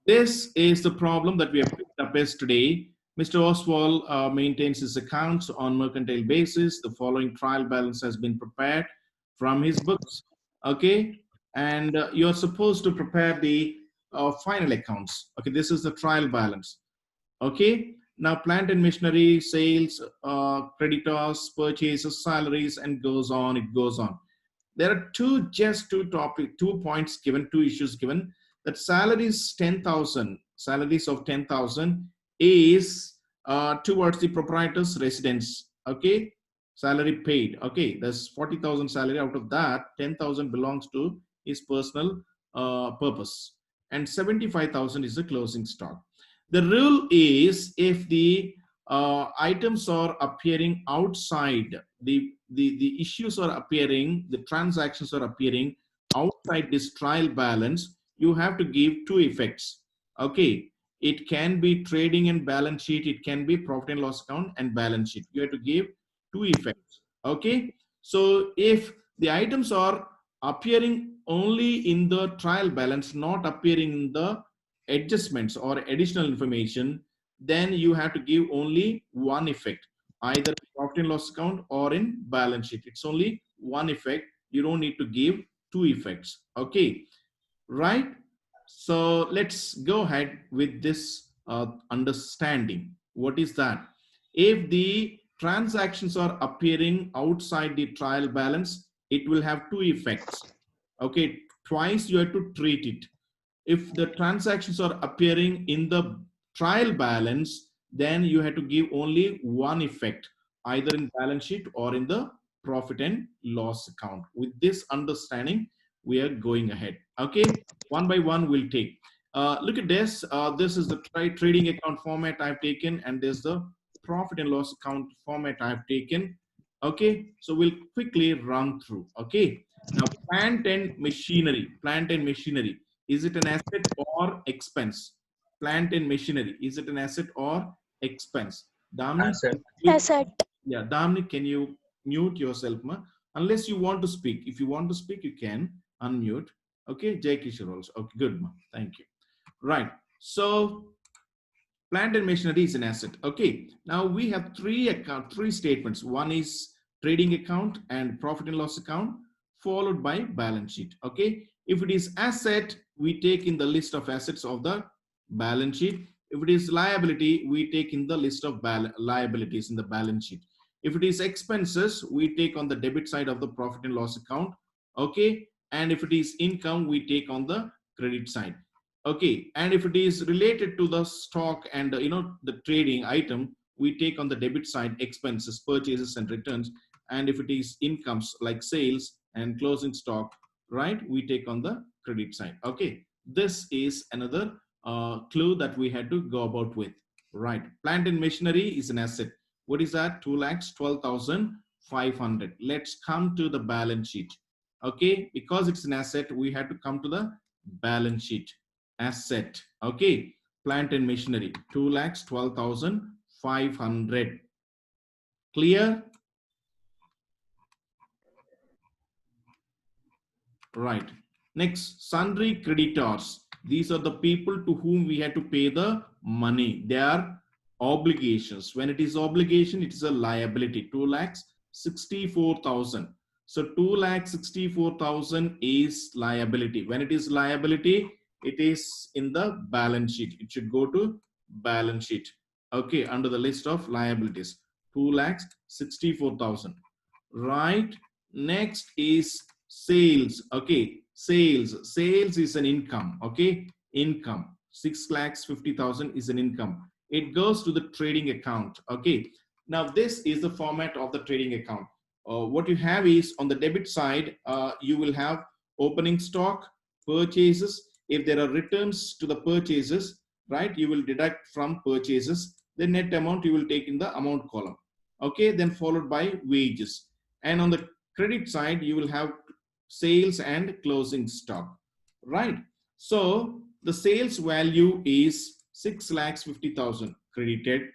This is the problem that we have picked up yesterday. Mr. Oswald maintains his accounts on mercantile basis. The following trial balance has been prepared from his books. Okay, and you're supposed to prepare the final accounts. Okay, this is the trial balance. Okay, now plant and machinery, sales, creditors, purchases, salaries, and goes on. It goes on. There are just two points given, two issues given. That salaries 10,000, salaries of 10,000 is towards the proprietor's residence. Okay, salary paid. Okay, there's 40,000 salary. Out of that, 10,000 belongs to his personal purpose, and 75,000 is the closing stock. The rule is if the items are appearing outside, the issues are appearing, the transactions are appearing outside this trial balance, you have to give two effects. Okay, it can be trading and balance sheet, it can be profit and loss account and balance sheet. You have to give two effects. Okay, so if the items are appearing only in the trial balance, not appearing in the adjustments or additional information, then you have to give only one effect, either profit and loss account or in balance sheet. It's only one effect. You don't need to give two effects. Okay, right? So let's go ahead with this understanding. What is that? If the transactions are appearing outside the trial balance, it will have two effects. Okay, twice you have to treat it. If the transactions are appearing in the trial balance, then you have to give only one effect, either in balance sheet or in the profit and loss account. With this understanding, we are going ahead. Okay, one by one we'll take. Look at this. This is the trading account format I've taken, and there's the profit and loss account format I've taken. Okay, so we'll quickly run through. Okay, now plant and machinery. Plant and machinery. Is it an asset or expense? Plant and machinery. Is it an asset or expense? Damni, Asset. Asset. yeah, Damni, can you mute yourself, ma? Unless you want to speak. If you want to speak, you can unmute. Okay, Jay Kishore also. Okay, good, ma. Thank you. Right. So plant and machinery is an asset. Okay. Now we have three statements. One is trading account and profit and loss account, followed by balance sheet. Okay. If it is asset, we take in the list of assets of the balance sheet. If it is liability, we take in the list of liabilities in the balance sheet. If it is expenses, we take on the debit side of the profit and loss account. Okay. And if it is income, we take on the credit side. Okay, and if it is related to the stock and the trading item, we take on the debit side expenses, purchases and returns. And if it is incomes like sales and closing stock, right, we take on the credit side. Okay, this is another clue that we had to go about with. Right, plant and machinery is an asset. What is that? 2,12,500. Let's come to the balance sheet. Okay, because it's an asset, we had to come to the balance sheet. Asset. Okay, plant and machinery 2,12,500. Clear? Right. Next, sundry creditors. These are the people to whom we had to pay the money. They are obligations. When it is obligation, it is a liability. 2,64,000. So 2,64,000 is liability. When it is liability, it is in the balance sheet. It should go to balance sheet. Okay, under the list of liabilities. 2,64,000. Right. Next is sales. Okay, sales is an income. Okay, income 6,50,000 is an income. It goes to the trading account. Okay, now this is the format of the trading account. What you have is on the debit side, you will have opening stock, purchases. If there are returns to the purchases, right, you will deduct from purchases. The net amount you will take in the amount column. Okay, then followed by wages. And on the credit side, you will have sales and closing stock. Right. So the sales value is 6,50,000 credited.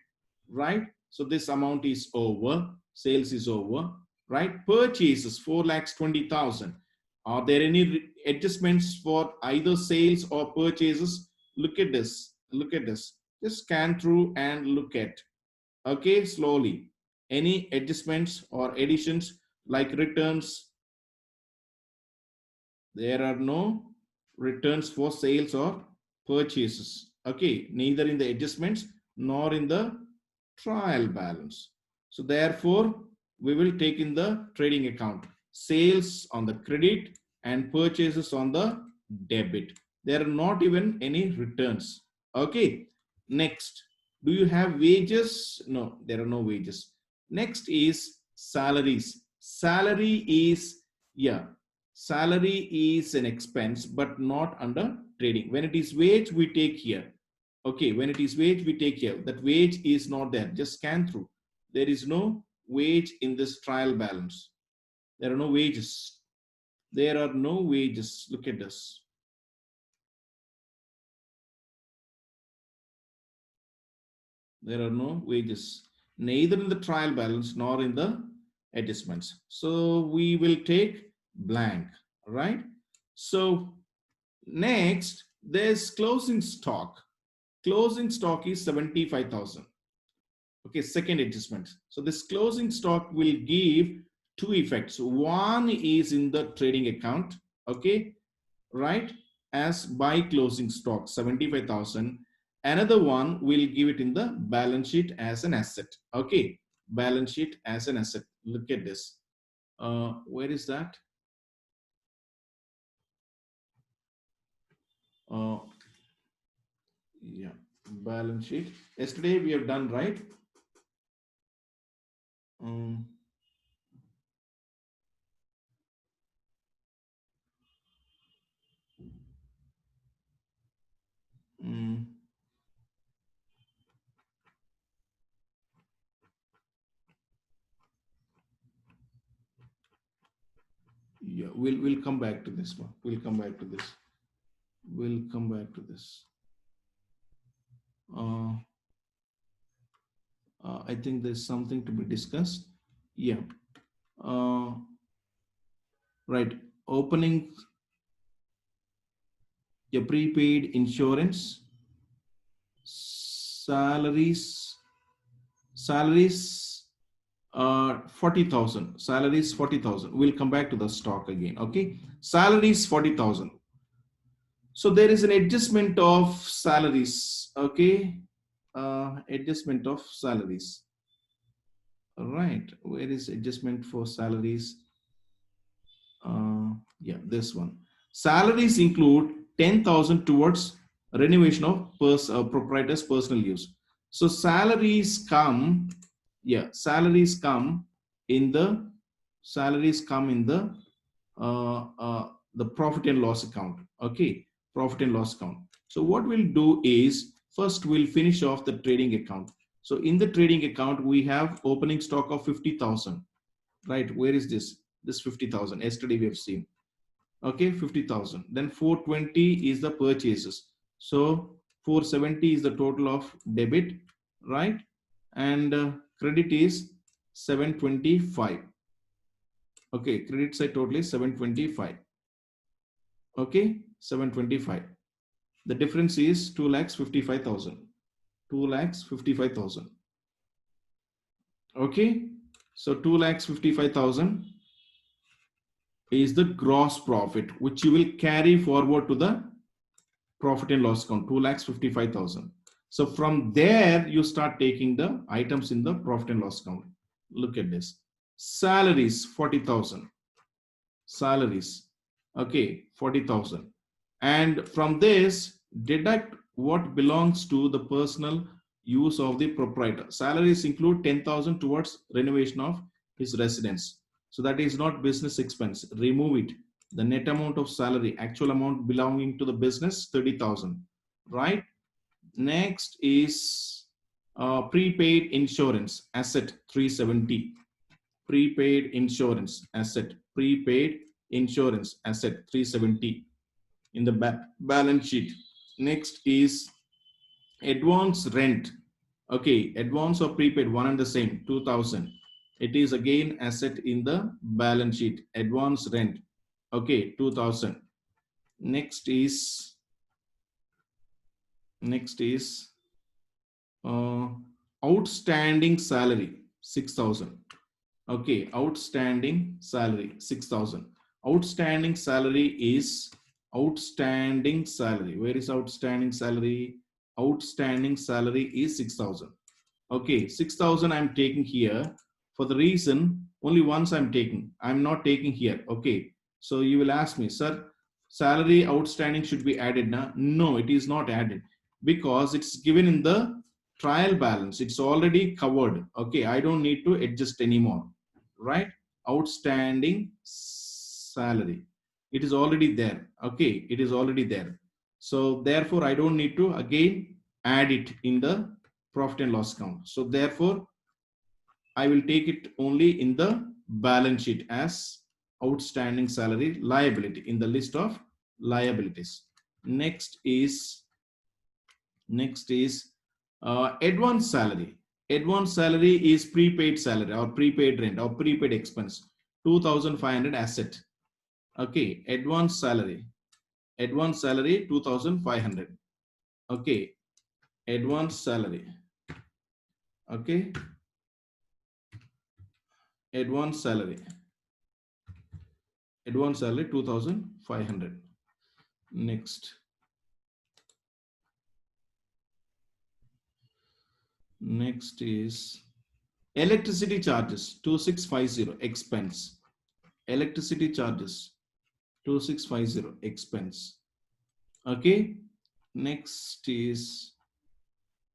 Right. So this amount is over. Sales is over. Right. Purchases 4,20,000. Are there any adjustments for either sales or purchases? Look at this. Look at this. Just scan through and look at. Okay, slowly. Any adjustments or additions like returns? There are no returns for sales or purchases. Okay, neither in the adjustments nor in the trial balance. So therefore, we will take in the trading account sales on the credit and purchases on the debit. There are not even any returns. Okay, next, do you have wages? No, there are no wages. Next is salaries. Salary is, yeah, salary is an expense but not under trading. When it is wage, we take here. Okay, when it is wage, we take here. That wage is not there. Just scan through. There is no wage in this trial balance. There are no wages. There are no wages. Look at this. There are no wages, neither in the trial balance nor in the adjustments. So we will take blank, right? So next, there's closing stock. Closing stock is 75,000. Okay, second adjustment. So this closing stock will give two effects. One is in the trading account, okay, right, as buy closing stock 75,000. Another one will give it in the balance sheet as an asset. Okay, balance sheet as an asset. Look at this. Where is that? Uh, yeah, balance sheet. Yesterday we have done, right? Um, mm, yeah, we'll come back to this one. We'll come back to this. We'll come back to this. Uh, I think there's something to be discussed. Yeah. Uh, right. Opening a prepaid insurance, salaries 40,000. Salaries 40,000. We'll come back to the stock again. Okay. Salaries 40,000. So there is an adjustment of salaries. Okay. Adjustment of salaries. All right. Where is adjustment for salaries? Yeah, this one. Salaries include 10,000 towards renovation of proprietor's personal use. So salaries come, yeah, salaries come in the profit and loss account. Okay, profit and loss account. So what we'll do is first we'll finish off the trading account. So in the trading account, we have opening stock of 50,000, right? Where is this? This 50,000. Yesterday we have seen. Okay, 50,000. Then 420 is the purchases. So 470 is the total of debit, right? And credit is 725. Okay, credit side total is 725. Okay, 725. The difference is 2,55,000. 2,55,000. Okay, so 2,55,000 is the gross profit, which you will carry forward to the profit and loss account, 2,55,000. So from there, you start taking the items in the profit and loss account. Look at this. Salaries, 40,000. Salaries. Okay, 40,000. And from this, deduct what belongs to the personal use of the proprietor. Salaries include 10,000 towards renovation of his residence. So that is not business expense. Remove it. The net amount of salary, actual amount belonging to the business, 30,000. Right? Next is prepaid insurance asset, 370. Prepaid insurance asset, prepaid insurance asset, 370 in the balance sheet. Next is advance rent. Okay, advance or prepaid, one and the same, 2,000. It is again asset in the balance sheet. Advance rent. Okay, 2,000. Next is Next is uh, outstanding salary 6,000. Okay, outstanding salary 6,000. Outstanding salary is outstanding salary. Where is outstanding salary? Outstanding salary is 6,000. Okay, 6,000 I'm taking here for the reason only once I'm taking. I'm not taking here. Okay, so you will ask me, sir, salary outstanding should be added now? No, it is not added because it's given in the trial balance. It's already covered. Okay, I don't need to adjust anymore, right? Outstanding salary. It is already there. Okay, it is already there. So therefore, I don't need to again add it in the profit and loss account. So therefore, I will take it only in the balance sheet as outstanding salary liability in the list of liabilities. Next is advance salary. Advance salary is prepaid salary or prepaid rent or prepaid expense. 2,500 asset. Okay, advance salary 2,500. Okay, advance salary. Okay, advance salary 2,500. Next is electricity charges 2650 expense. Electricity charges 2650 expense. Okay, next is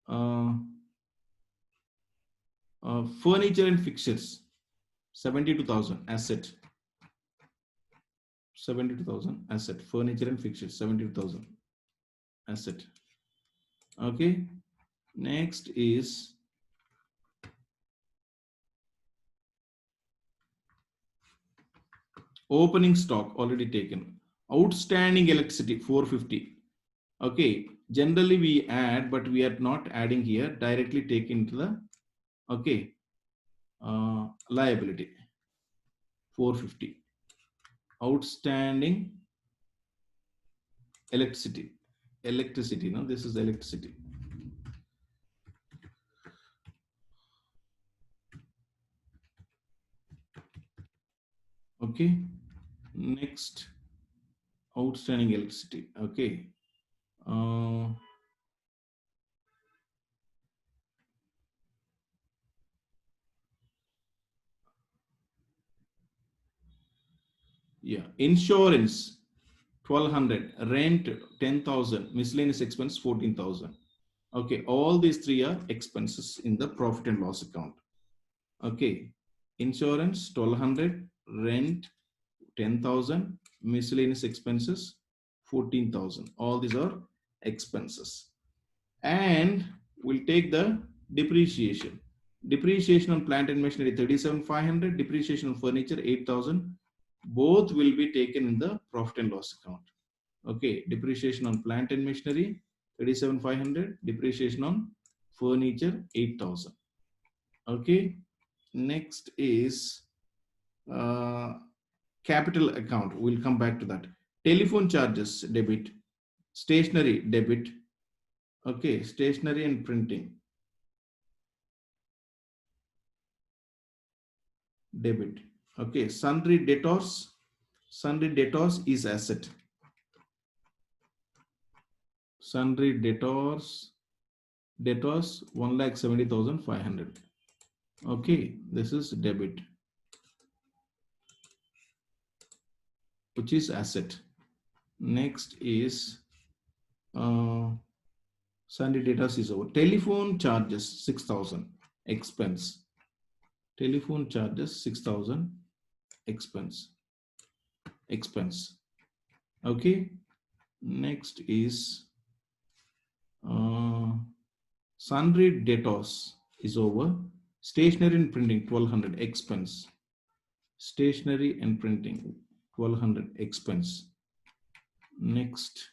uh, furniture and fixtures 72,000 asset. 72,000 asset. Furniture and fixtures 72,000 asset. Okay, next is opening stock already taken. Outstanding electricity 450. Okay, generally we add, but we are not adding here. Directly take into the okay liability 450. Outstanding electricity. Electricity. No, this is electricity. Okay. Next, outstanding electricity. Okay. Yeah, insurance 1,200, rent 10,000, miscellaneous expense 14,000. Okay, all these three are expenses in the profit and loss account. Okay, insurance 1,200, rent 10,000, miscellaneous expenses 14,000. All these are expenses. And we'll take the depreciation. Depreciation on plant and machinery 37,500, depreciation on furniture 8,000. Both will be taken in the profit and loss account. Okay, depreciation on plant and machinery 37,500, depreciation on furniture 8,000. Okay, next is capital account. We'll come back to that. Telephone charges debit, stationery debit. Okay, stationery and printing debit. Okay, sundry debtors. Sundry debtors is asset. Sundry debtors 1,70,500. Okay, this is debit, which is asset. Next is sundry debtors is over. Telephone charges 6,000 expense. Telephone charges 6,000 expense. Okay. Next is sundry debtors is over. Stationery and printing 1,200 expense. Stationery and printing 1,200 expense. Next,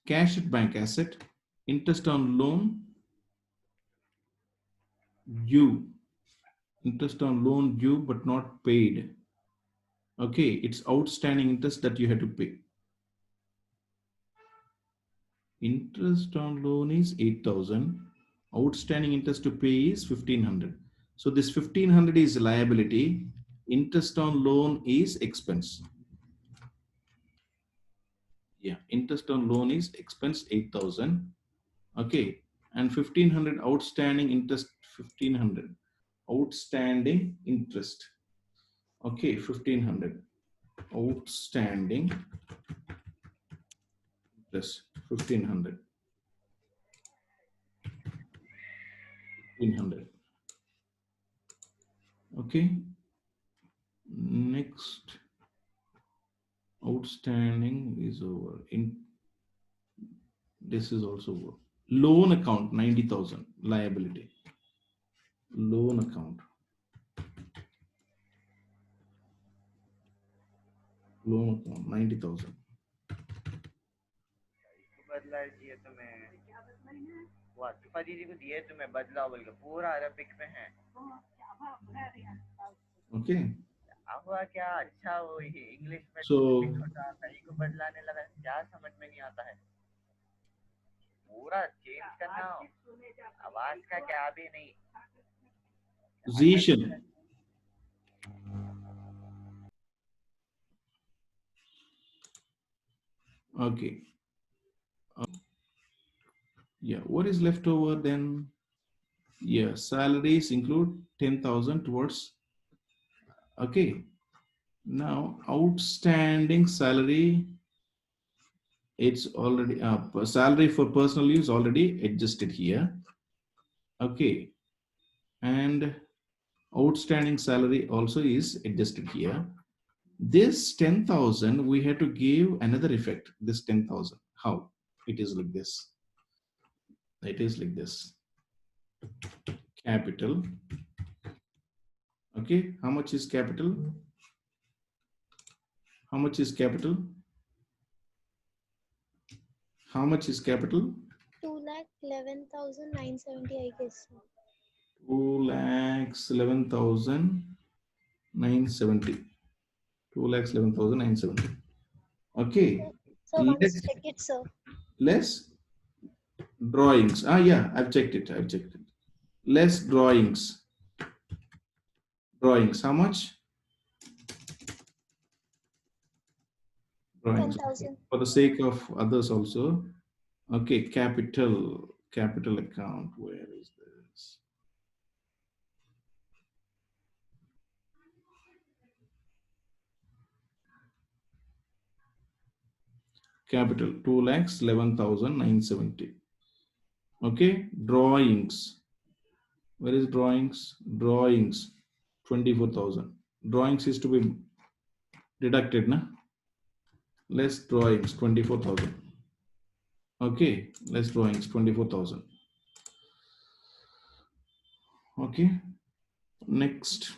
cash at bank asset. Interest on loan due. Interest on loan due but not paid. Okay, it's outstanding interest that you have to pay. Interest on loan is 8,000. Outstanding interest to pay is 1,500. So this 1,500 is liability. Interest on loan is expense. Yeah, interest on loan is expense 8,000. Okay, and 1,500 outstanding interest 1,500. Outstanding interest. Okay, 1,500. Outstanding interest 1,500. 1,500. Okay. Next, outstanding is over. In this is also over. Loan account 90,000 liability. Loan account. Loan account 90,000. बदला दिए तुम्हें वो आतिफा दीदी को दिए तुम्हें बदला बोल के पूरा अरबिक में है Okay. अब हुआ क्या अच्छा वो इंग्लिश में So फिट होता कहीं को बदलाने लगा क्या समझ में नहीं आता है पूरा चेंज करना आवाज का क्या भी नहीं Zishan. Okay. Yeah. What is left over then? Yeah. Salaries include 10,000 towards. Okay. Now outstanding salary. It's already salary for personal use already adjusted here. Okay. And outstanding salary also is adjusted here. This 10,000 we have to give another effect. This 10,000. How? It is like this. It is like this. Capital. Okay. How much is capital? How much is capital? How much is capital? 2,11,970, I guess. 2,11,970. 2,11,970. Okay. So once check it, sir. Less drawings. Yeah, I've checked it. I've checked it. Less drawings. Drawings. How much? Drawings. 10,000. For the sake of others also. Okay, capital account. Where is this? Capital 2,11,970. Okay, drawings. Where is drawings? Drawings 24,000. Drawings is to be deducted, na? Less drawings 24,000. Okay, less drawings 24,000. Okay, next.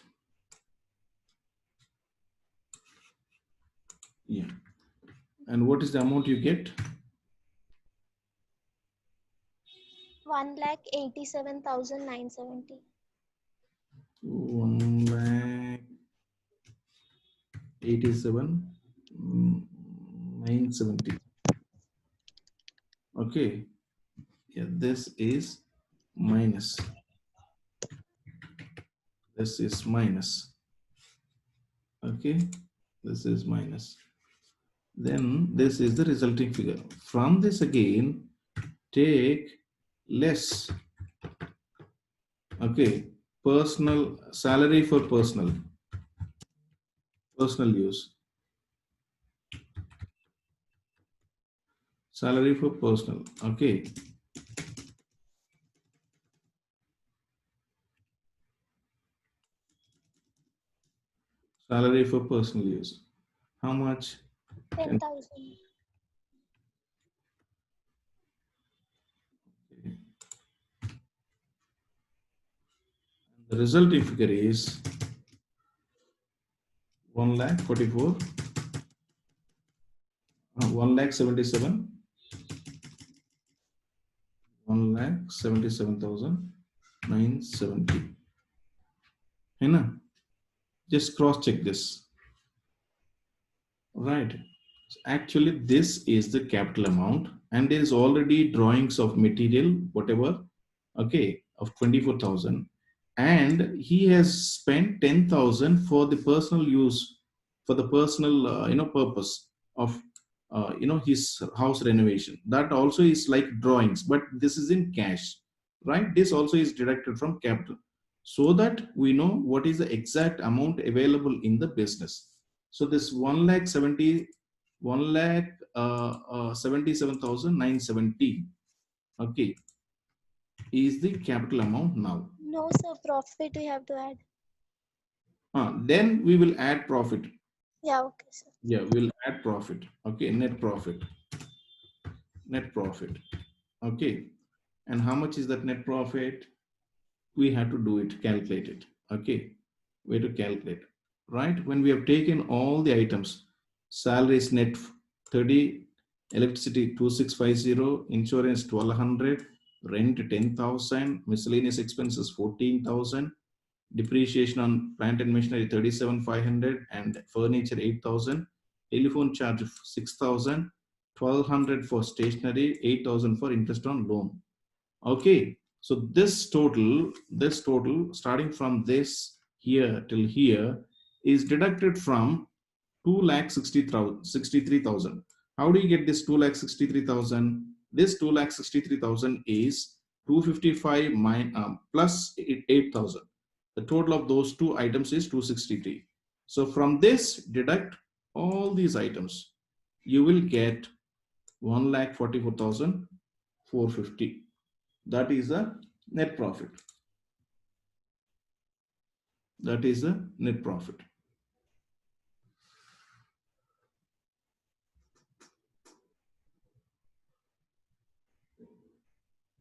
Yeah. And what is the amount you get? 1,87,970. 1,87,970. Okay. Yeah, this is minus. This is minus. Okay, this is minus. Then this is the resulting figure. From this again, take less. Okay, personal salary for personal use. Salary for personal. Okay. Salary for personal use. How much? 10,000. Okay. The resulting figure is 1,44,000. 1,77,000. 1,77,970. है ना? Just cross check this. Right. So actually, this is the capital amount and there is already drawings of material, whatever, okay, of 24,000, and he has spent 10,000 for the personal use, for the personal, purpose of, his house renovation. That also is like drawings, but this is in cash, right? This also is deducted from capital, so that we know what is the exact amount available in the business. So this 1 lakh 70, 1 lakh 77,970, okay, is the capital amount now. No, sir. Profit we have to add. Then we will add profit. Yeah, okay, sir. Yeah, we'll add profit. Okay, net profit. Net profit. Okay. And how much is that net profit? We have to do it, calculate it. Okay. Way to calculate. Right? When we have taken all the items, salaries net 30, electricity 2650, insurance 1200, rent 10,000, miscellaneous expenses 14,000, depreciation on plant and machinery 37,500, and furniture 8,000, telephone charge 6,000, 1,200 for stationery, 8,000 for interest on loan. Okay, so this total starting from this here till here is deducted from 2,63,000. How do you get this 2,63,000? This 2,63,000 is 255 plus 8,000. The total of those two items is 263. So from this, deduct all these items. You will get 1,44,450. That is the net profit. That is the net profit.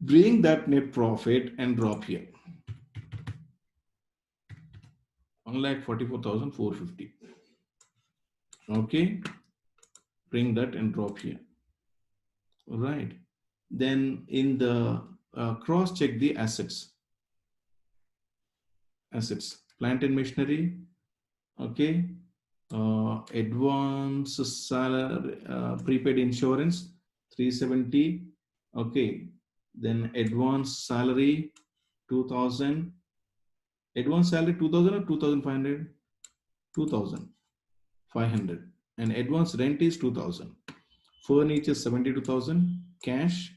Bring that net profit and drop here. 1,44,450. Okay. Bring that and drop here. All right. Then in the cross check the assets. Assets, plant and machinery. Okay. Advance salary, prepaid insurance 370. Okay. Then advance salary 2,000. Advance salary 2,000 or 2,500? 2,500. And advance rent is 2,000. Furniture 72,000. Cash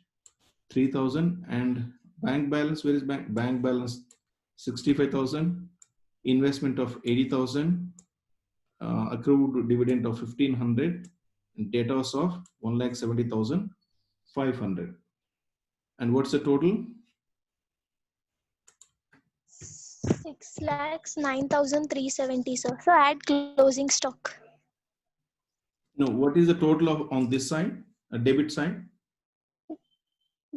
3,000. And bank balance, where is bank balance? 65,000. Investment of 80,000. Accrued dividend of 1,500. Debtors of 1,70,500. And what's the total? 6,09,370, sir. So add closing stock. No, what is the total of on this side? A debit side?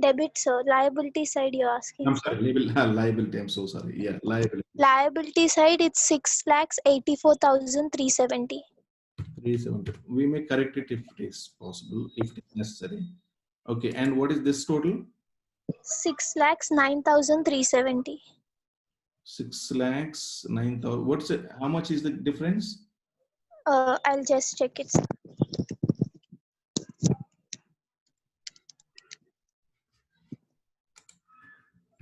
Debit, sir. Liability side you're asking, I'm sir. sorry, liability. I'm so sorry. Yeah, liability. Liability side it's 6,84,370. 370. We may correct it if it is possible, if it is necessary. Okay, and what is this total? 6,09,370. 6 lakhs 9,000. What's it? How much is the difference? I'll just check it, sir.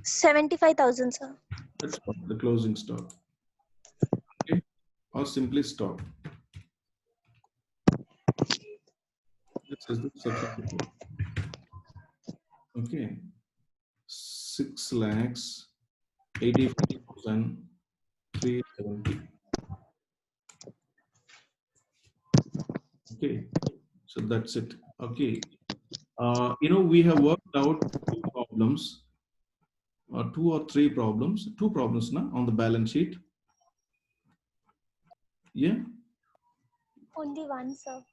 75,000, sir. That's what the closing stock. Okay, or simply stock. This is the substitute. Okay, 6 lakhs 85,370. Okay, so that's it. Okay, we have worked out two problems, or two or three problems, two problems now on the balance sheet. Yeah, Only one, sir.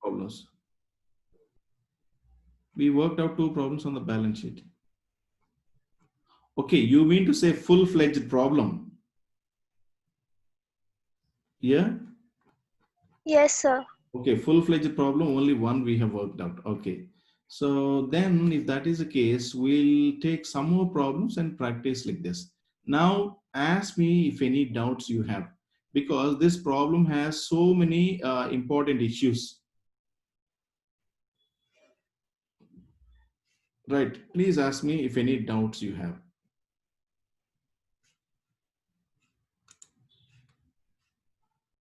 problems. We worked out two problems on the balance sheet. Okay, you mean to say full-fledged problem? Yeah. Yes, sir. Okay, full-fledged problem, only one we have worked out. Okay. So then if that is the case, we'll take some more problems and practice like this. Now, ask me if any doubts you have, because this problem has so many important issues. Right. Please ask me if any doubts you have.